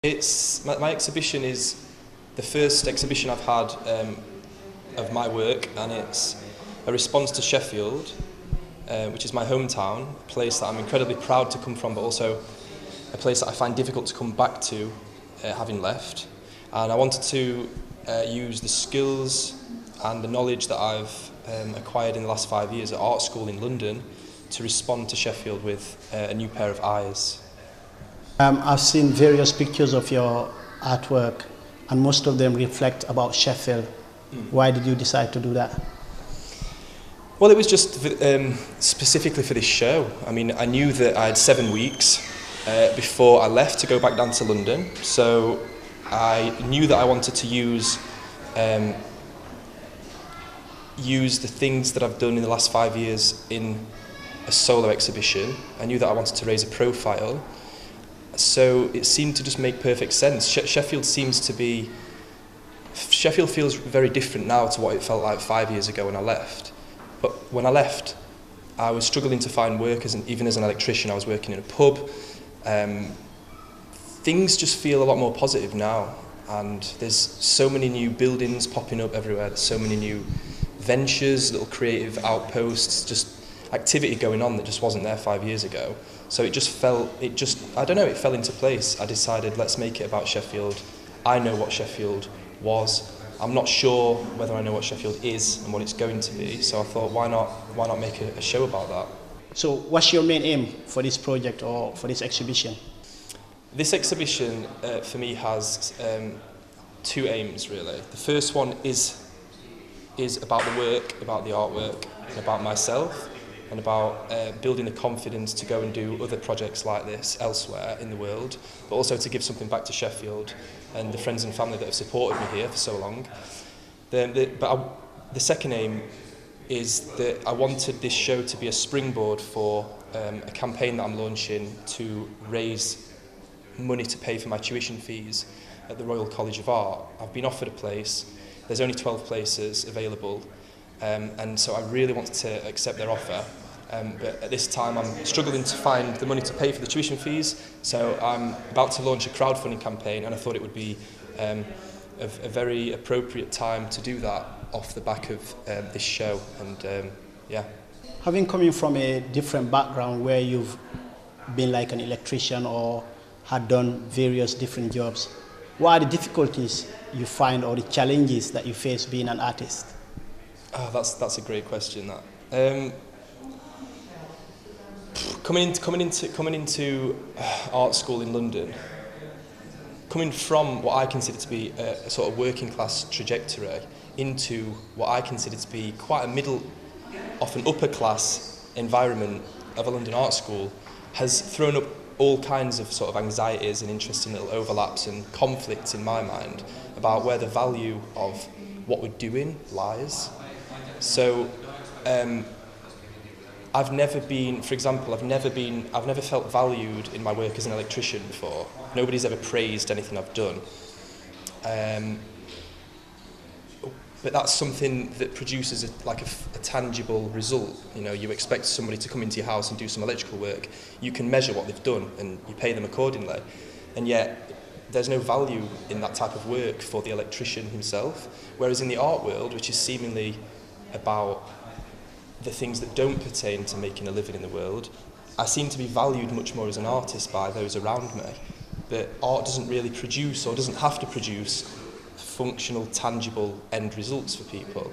My exhibition is the first exhibition I've had of my work, and it's a response to Sheffield, which is my hometown, a place that I'm incredibly proud to come from, but also a place that I find difficult to come back to, having left. And I wanted to use the skills and the knowledge that I've acquired in the last 5 years at art school in London to respond to Sheffield with a new pair of eyes. I've seen various pictures of your artwork, and most of them reflect about Sheffield. Why did you decide to do that? Well, it was just specifically for this show. I mean, I knew that I had 7 weeks before I left to go back down to London, so I knew that I wanted to use the things that I've done in the last 5 years in a solo exhibition. I knew that I wanted to raise a profile. So it seemed to just make perfect sense. Sheffield feels very different now to what it felt like 5 years ago when I left. But when I left, I was struggling to find work, even as an electrician. I was working in a pub. Things just feel a lot more positive now, and there's so many new buildings popping up everywhere. There's so many new ventures, little creative outposts, just activity going on that just wasn't there 5 years ago. So it fell into place. I decided, let's make it about Sheffield. I know what Sheffield was. I'm not sure whether I know what Sheffield is and what it's going to be. So I thought, why not make a show about that? So what's your main aim for this project or for this exhibition? This exhibition for me has two aims, really. The first one is about the work, about the artwork, and about myself, and about building the confidence to go and do other projects like this elsewhere in the world, but also to give something back to Sheffield and the friends and family that have supported me here for so long. The second aim is that I wanted this show to be a springboard for a campaign that I'm launching to raise money to pay for my tuition fees at the Royal College of Art. I've been offered a place. There's only 12 places available, and so I really wanted to accept their offer. But at this time I'm struggling to find the money to pay for the tuition fees, so I'm about to launch a crowdfunding campaign, and I thought it would be a very appropriate time to do that off the back of this show. And yeah. Having coming from a different background where you've been like an electrician or had done various different jobs, what are the difficulties you find or the challenges that you face being an artist? Oh, that's a great question. That coming into art school in London, coming from what I consider to be a sort of working class trajectory into what I consider to be quite a middle, often upper class environment of a London art school has thrown up all kinds of sort of anxieties and interesting little overlaps and conflicts in my mind about where the value of what we're doing lies. So I've never felt valued in my work as an electrician before. Nobody's ever praised anything I've done. But that's something that produces a tangible result. You know, you expect somebody to come into your house and do some electrical work. You can measure what they've done and you pay them accordingly. And yet, there's no value in that type of work for the electrician himself. Whereas in the art world, which is seemingly about the things that don't pertain to making a living in the world, I seem to be valued much more as an artist by those around me. That art doesn't really produce or doesn't have to produce functional, tangible end results for people.